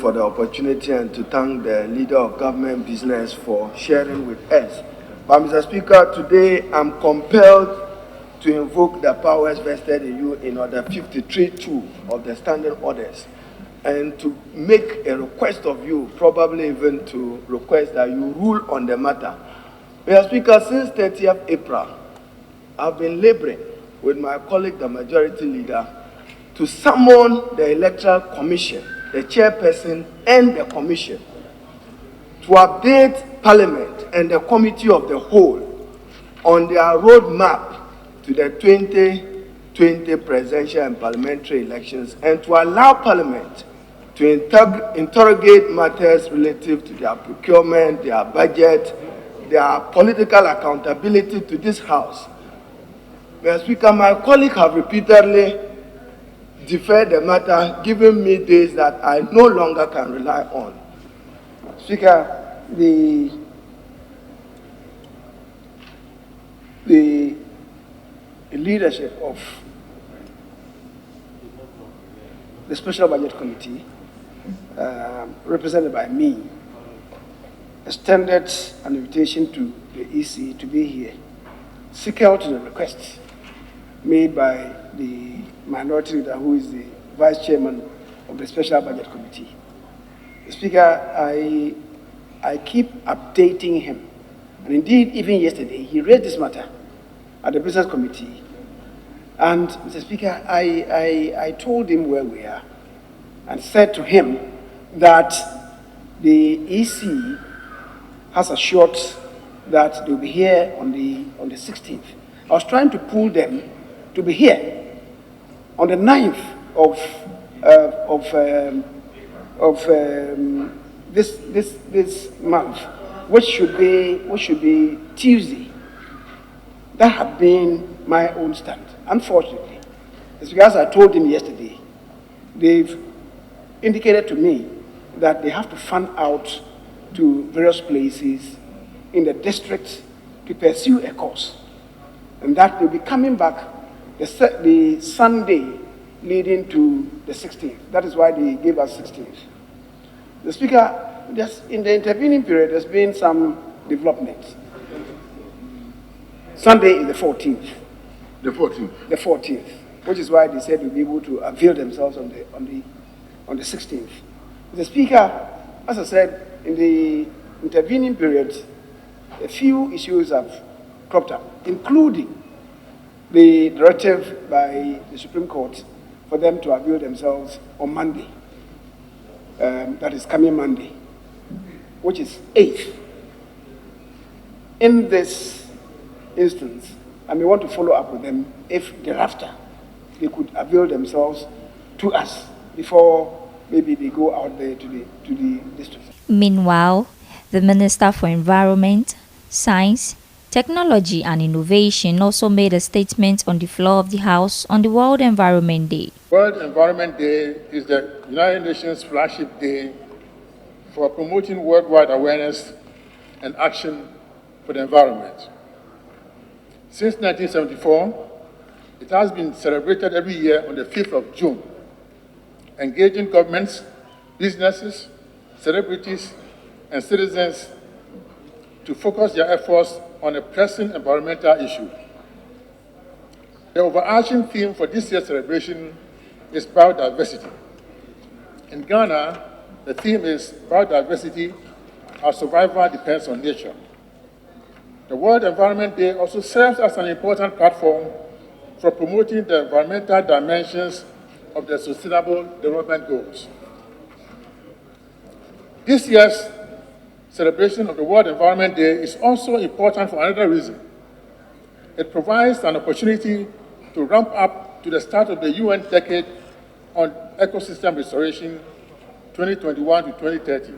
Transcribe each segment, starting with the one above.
for the opportunity and to thank the leader of government business for sharing with us. But Mr. Speaker, today I'm compelled to invoke the powers vested in you in Order 53.2 of the standing orders and to make a request of you, probably even to request that you rule on the matter. Mr. Speaker, since 30th April, I've been laboring with my colleague, the majority leader, to summon the Electoral Commission, the chairperson and the commission, to update Parliament and the Committee of the Whole on their roadmap to the 2020 presidential and parliamentary elections, and to allow Parliament to interrogate matters relative to their procurement, their budget, their political accountability to this House. Mr. Speaker, my colleagues have repeatedly deferred the matter, giving me days that I no longer can rely on. Speaker, the leadership of the Special Budget Committee, represented by me, extended an invitation to the EC to be here, seek out the request made by the minority leader, who is the vice chairman of the Special Budget Committee. Speaker, I keep updating him. And indeed, even yesterday, he raised this matter at the Business Committee. And, Mr. Speaker, I told him where we are and said to him that the EC has assured that they'll be here on the 16th. I was trying to pull them to be here on the 9th of this month, which should be Tuesday. That had been my own stand. Unfortunately, it's because I told them yesterday, they've indicated to me that they have to fund out to various places in the district to pursue a course, and that they'll be coming back the Sunday leading to the 16th. That is why they gave us 16th. The Speaker, just in the intervening period, there's been some developments. Sunday is the 14th. The 14th. The 14th, which is why they said they'll be able to avail themselves on the 16th. The Speaker, as I said, in the intervening period, a few issues have cropped up, including the directive by the Supreme Court for them to avail themselves on Monday. That is coming Monday, which is 8th. In this instance, I may want to follow up with them if thereafter they could avail themselves to us before maybe they go out there to the district. Meanwhile, the Minister for Environment, Science, Technology and Innovation also made a statement on the floor of the House on the World Environment Day. World Environment Day is the United Nations flagship day for promoting worldwide awareness and action for the environment. Since 1974, it has been celebrated every year on the 5th of June, engaging governments, businesses, celebrities, and citizens to focus their efforts on a pressing environmental issue. The overarching theme for this year's celebration is biodiversity. In Ghana, the theme is biodiversity, our survival depends on nature. The World Environment Day also serves as an important platform for promoting the environmental dimensions of the Sustainable Development Goals. This year's celebration of the World Environment Day is also important for another reason. It provides an opportunity to ramp up to the start of the UN Decade on Ecosystem Restoration 2021 to 2030,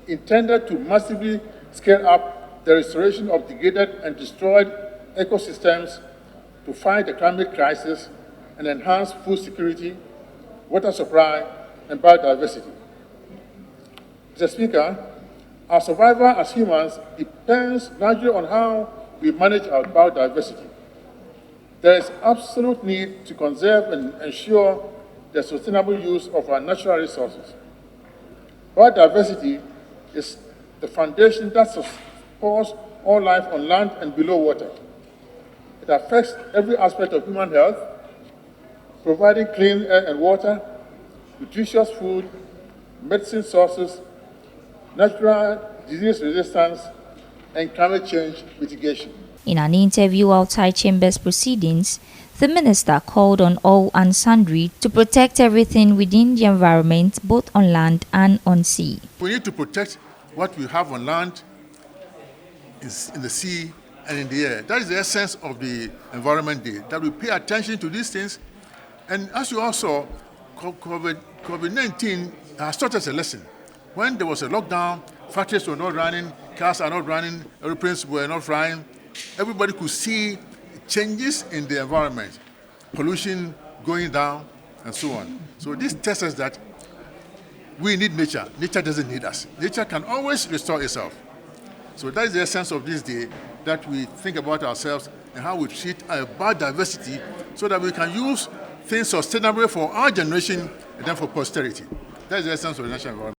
intended to massively scale up the restoration of degraded and destroyed ecosystems to fight the climate crisis and enhance food security, water supply, and biodiversity. Mr. Speaker, our survival as humans depends largely on how we manage our biodiversity. There is absolute need to conserve and ensure the sustainable use of our natural resources. Biodiversity is the foundation that supports all life on land and below water. It affects every aspect of human health, providing clean air and water, nutritious food, medicine sources, natural disease resistance, and climate change mitigation. In an interview outside Chambers proceedings, the minister called on all and sundry to protect everything within the environment, both on land and on sea. We need to protect what we have on land, in the sea, and in the air. That is the essence of the Environment Day, that we pay attention to these things. And as you all saw, COVID-19 has taught us a lesson. When there was a lockdown, factories were not running, cars are not running, airplanes were not flying. Everybody could see changes in the environment, pollution going down, and so on. So this tells us that we need nature. Nature doesn't need us. Nature can always restore itself. So that is the essence of this day, that we think about ourselves and how we treat our biodiversity so that we can use things sustainably for our generation and then for posterity. That is the essence of the national environment.